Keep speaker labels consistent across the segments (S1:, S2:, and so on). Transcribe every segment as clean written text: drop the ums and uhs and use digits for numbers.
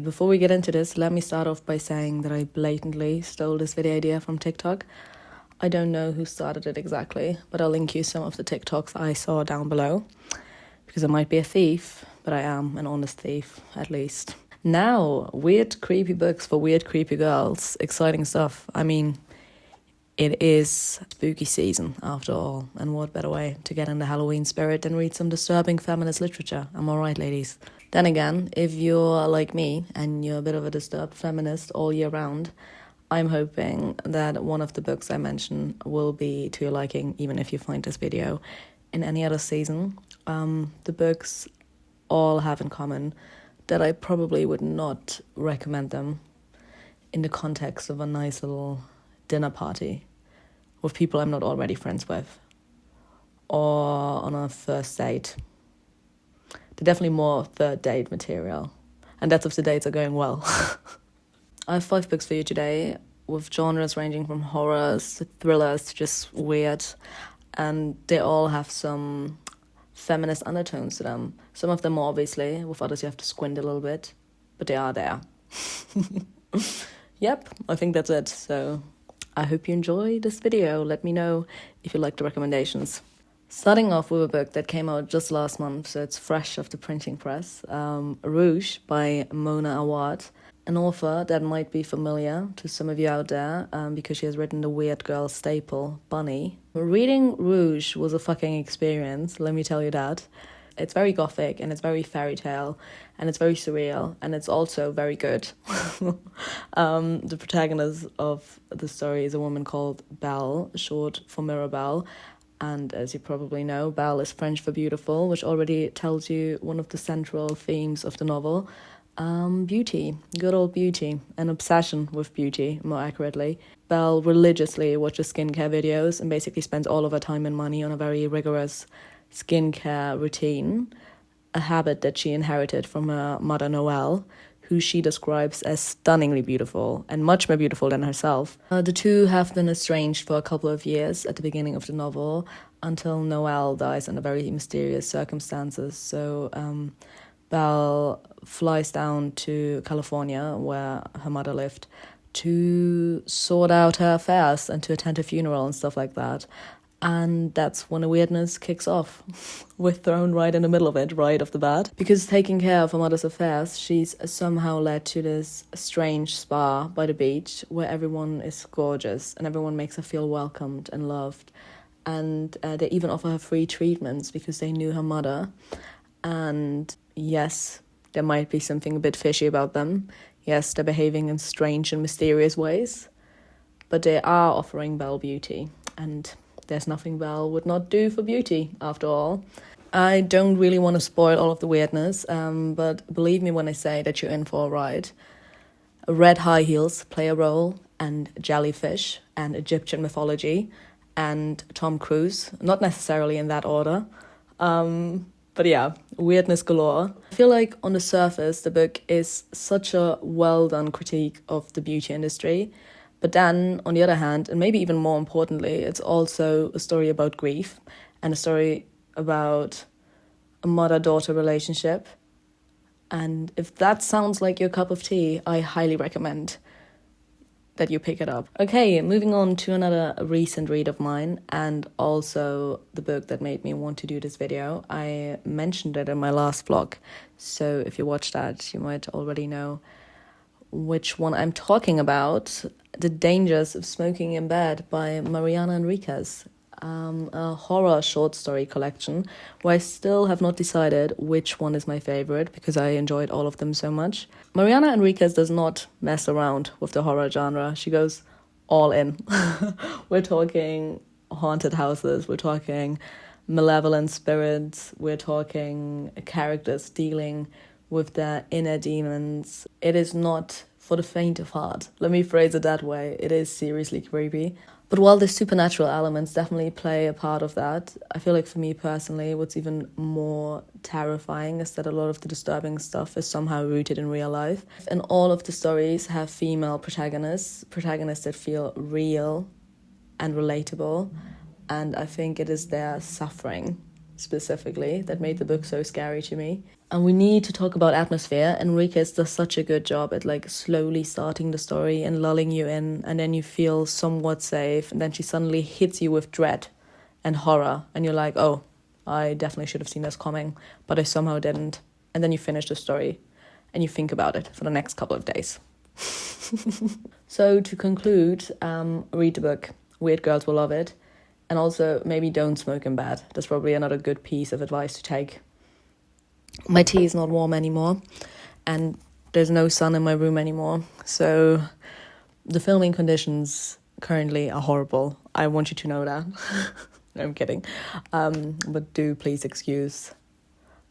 S1: Before we get into this, let me start off by saying that I blatantly stole this video idea from TikTok. I don't know who started it exactly, but I'll link you some of the TikToks I saw down below, because I might be a thief, but I am an honest thief, at least. Now, weird, creepy books for weird, creepy girls. Exciting stuff. I mean, it is spooky season, after all, and what better way to get in the Halloween spirit than read some disturbing feminist literature? Am I right, ladies? Then again, if you're like me, and you're a bit of a disturbed feminist all year round, I'm hoping that one of the books I mention will be to your liking, even if you find this video in any other season. The books all have in common that I probably would not recommend them in the context of a nice little dinner party with people I'm not already friends with, or on a first date. They're definitely more third date material, and that's if the dates are going well. I have 5 books for you today, with genres ranging from horrors to thrillers to just weird, and they all have some feminist undertones to them. Some of them more obviously, with others you have to squint a little bit, but they are there. Yep, I think that's it. So I hope you enjoy this video. Let me know if you like the recommendations. Starting off with a book that came out just last month, so it's fresh off the printing press, Rouge by Mona Awad, an author that might be familiar to some of you out there, because she has written the weird girl staple, Bunny. Reading Rouge was a fucking experience, let me tell you that. It's very gothic, and it's very fairy tale, and it's very surreal, and it's also very good. The protagonist of the story is a woman called Belle, short for Mirabelle. And as you probably know, Belle is French for beautiful, which already tells you one of the central themes of the novel. Beauty, good old beauty, an obsession with beauty, more accurately. Belle religiously watches skincare videos and basically spends all of her time and money on a very rigorous skincare routine, a habit that she inherited from her mother Noelle, who she describes as stunningly beautiful and much more beautiful than herself. The two have been estranged for a couple of years at the beginning of the novel, until Noelle dies under very mysterious circumstances. So Belle flies down to California, where her mother lived, to sort out her affairs and to attend her funeral and stuff like that. And that's when the weirdness kicks off. We're thrown right in the middle of it, right off the bat. Because taking care of her mother's affairs, she's somehow led to this strange spa by the beach where everyone is gorgeous and everyone makes her feel welcomed and loved. And they even offer her free treatments because they knew her mother. And yes, there might be something a bit fishy about them. Yes, they're behaving in strange and mysterious ways. But they are offering Belle beauty. And there's nothing Belle would not do for beauty, after all. I don't really want to spoil all of the weirdness, but believe me when I say that you're in for a ride. Red high heels play a role, and jellyfish, and Egyptian mythology, and Tom Cruise. Not necessarily in that order. But yeah, weirdness galore. I feel like on the surface, the book is such a well-done critique of the beauty industry. But then, on the other hand, and maybe even more importantly, it's also a story about grief and a story about a mother-daughter relationship. And if that sounds like your cup of tea, I highly recommend that you pick it up. Okay, moving on to another recent read of mine, and also the book that made me want to do this video. I mentioned it in my last vlog, so if you watched that, you might already know which one I'm talking about. The Dangers of Smoking in Bed by Mariana Enriquez, a horror short story collection where I still have not decided which one is my favorite because I enjoyed all of them so much. Mariana Enriquez does not mess around with the horror genre. She goes all in. We're talking haunted houses, we're talking malevolent spirits, we're talking characters dealing with their inner demons. It is not for the faint of heart. Let me phrase it that way. It is seriously creepy. But while the supernatural elements definitely play a part of that, I feel like for me personally, what's even more terrifying is that a lot of the disturbing stuff is somehow rooted in real life. And all of the stories have female protagonists that feel real and relatable. And I think it is their suffering, specifically, that made the book so scary to me. And we need to talk about atmosphere. Enriquez does such a good job at like slowly starting the story and lulling you in, and then you feel somewhat safe, and then she suddenly hits you with dread and horror, and you're like, oh, I definitely should have seen this coming, but I somehow didn't. And then you finish the story and you think about it for the next couple of days. So to conclude, read the book. Weird girls will love it. And also maybe don't smoke in bed. That's probably another good piece of advice to take. My tea is not warm anymore, and there's no sun in my room anymore. So the filming conditions currently are horrible. I want you to know that. No, I'm kidding. But do please excuse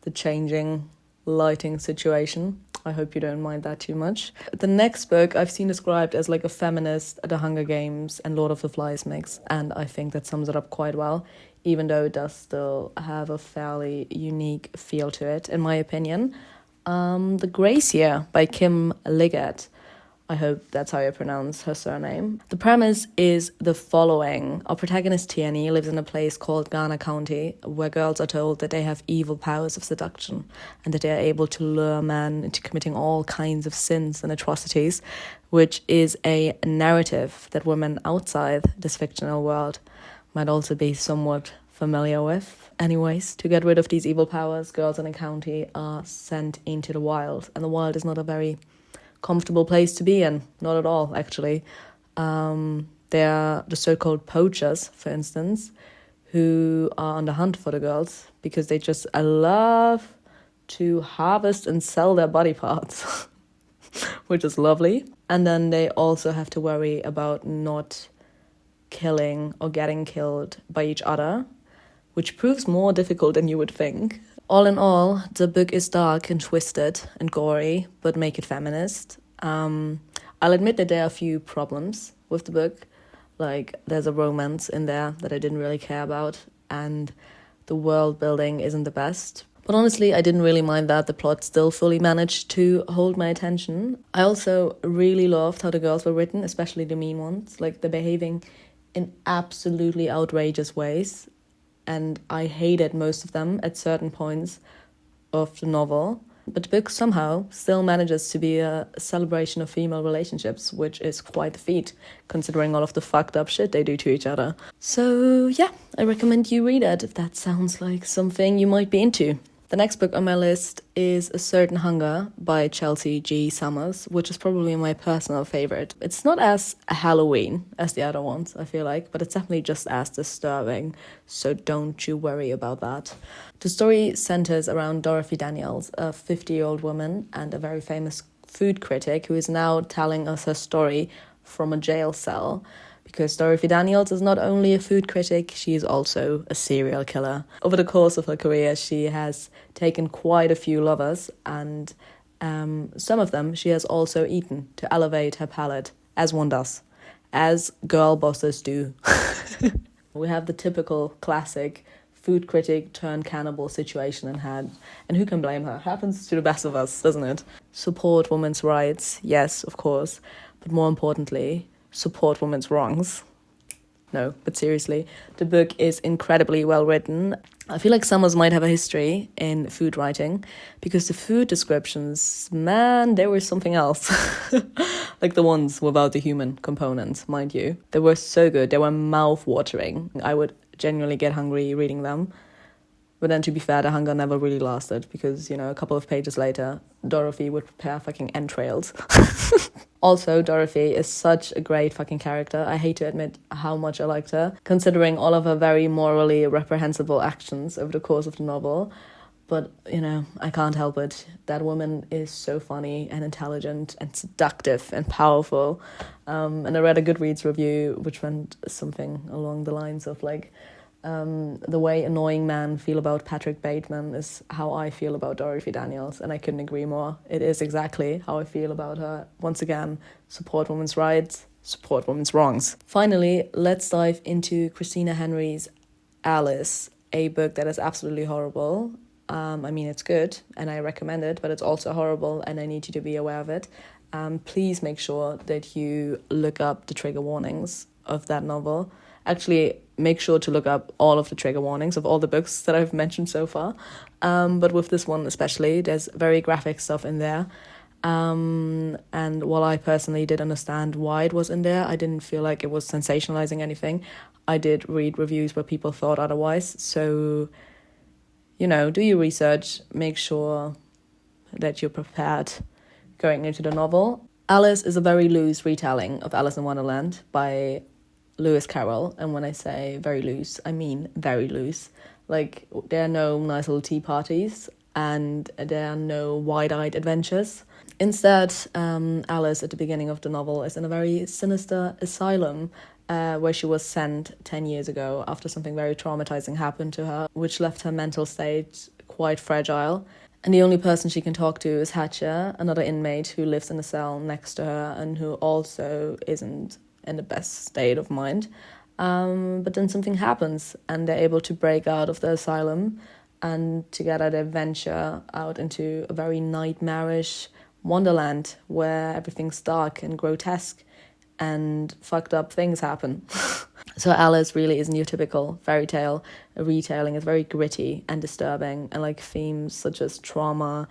S1: the changing lighting situation. I hope you don't mind that too much. The next book I've seen described as like a feminist, The Hunger Games and Lord of the Flies mix, and I think that sums it up quite well, even though it does still have a fairly unique feel to it, in my opinion. The Gracier by Kim Liggett. I hope that's how you pronounce her surname. The premise is the following. Our protagonist Tierney lives in a place called Garner County, where girls are told that they have evil powers of seduction and that they are able to lure men into committing all kinds of sins and atrocities, which is a narrative that women outside this fictional world might also be somewhat familiar with. Anyways, to get rid of these evil powers, girls in a county are sent into the wild, and the wild is not a very comfortable place to be in, not at all, actually. They are the so-called poachers, for instance, who are on the hunt for the girls because they just love to harvest and sell their body parts, which is lovely. And then they also have to worry about not killing or getting killed by each other, which proves more difficult than you would think. All in all, the book is dark and twisted and gory, but make it feminist. I'll admit that there are a few problems with the book. Like, there's a romance in there that I didn't really care about, and the world building isn't the best. But honestly, I didn't really mind that. The plot still fully managed to hold my attention. I also really loved how the girls were written, especially the mean ones. Like, they're behaving in absolutely outrageous ways, and I hated most of them at certain points of the novel. But the book somehow still manages to be a celebration of female relationships, which is quite a feat, considering all of the fucked up shit they do to each other. So yeah, I recommend you read it if that sounds like something you might be into. The next book on my list is A Certain Hunger by Chelsea G. Summers, which is probably my personal favorite. It's not as Halloween as the other ones, I feel like, but it's definitely just as disturbing, so don't you worry about that. The story centers around Dorothy Daniels, a 50-year-old woman and a very famous food critic who is now telling us her story from a jail cell. Because Dorothy Daniels is not only a food critic, she is also a serial killer. Over the course of her career, she has taken quite a few lovers, and some of them she has also eaten to elevate her palate, as one does, as girl bosses do. We have the typical classic food critic turned cannibal situation in hand, and who can blame her? Happens to the best of us, doesn't it? Support women's rights, yes, of course, but more importantly, support women's wrongs. No, but seriously, the book is incredibly well written. I feel like Summers might have a history in food writing, because the food descriptions, man, they were something else. Like the ones without the human component, mind you. They were so good, they were mouth-watering. I would genuinely get hungry reading them. But then, to be fair, the hunger never really lasted, because, you know, a couple of pages later, Dorothy would prepare fucking entrails. Also, Dorothy is such a great fucking character. I hate to admit how much I liked her, considering all of her very morally reprehensible actions over the course of the novel. But, you know, I can't help it. That woman is so funny and intelligent and seductive and powerful. And I read a Goodreads review which went something along the lines of, like, the way annoying men feel about Patrick Bateman is how I feel about Dorothy Daniels, and I couldn't agree more. It is exactly how I feel about her. Once again, support women's rights, support women's wrongs. Finally, let's dive into Christina Henry's Alice, a book that is absolutely horrible. I mean, it's good, and I recommend it, but it's also horrible, and I need you to be aware of it. Please make sure that you look up the trigger warnings of that novel, Actually, make sure to look up all of the trigger warnings of all the books that I've mentioned so far. But with this one especially, there's very graphic stuff in there. And while I personally did understand why it was in there, I didn't feel like it was sensationalizing anything. I did read reviews where people thought otherwise. So, do your research, make sure that you're prepared going into the novel. Alice is a very loose retelling of Alice in Wonderland by Lewis Carroll. And when I say very loose, I mean very loose. Like, there are no nice little tea parties and there are no wide-eyed adventures. Instead, Alice at the beginning of the novel is in a very sinister asylum where she was sent 10 years ago after something very traumatizing happened to her, which left her mental state quite fragile. And the only person she can talk to is Hatcher, another inmate who lives in a cell next to her and who also isn't in the best state of mind. But then something happens and they're able to break out of the asylum, and together they venture out into a very nightmarish wonderland where everything's dark and grotesque and fucked up things happen. So Alice really isn't your typical fairy tale retelling. It's very gritty and disturbing, and like themes such as trauma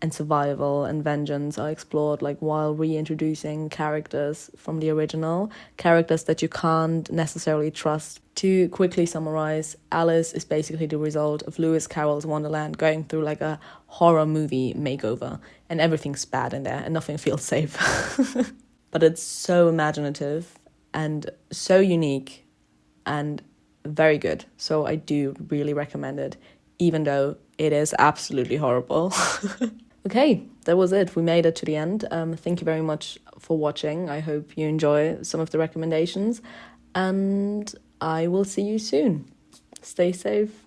S1: and survival and vengeance are explored, like while reintroducing characters from the original, characters that you can't necessarily trust. To quickly summarize, Alice is basically the result of Lewis Carroll's Wonderland going through like a horror movie makeover, and everything's bad in there and nothing feels safe. But it's so imaginative and so unique and very good. So I do really recommend it, even though it is absolutely horrible. Okay, that was it. We made it to the end. Thank you very much for watching. I hope you enjoy some of the recommendations, and I will see you soon. Stay safe.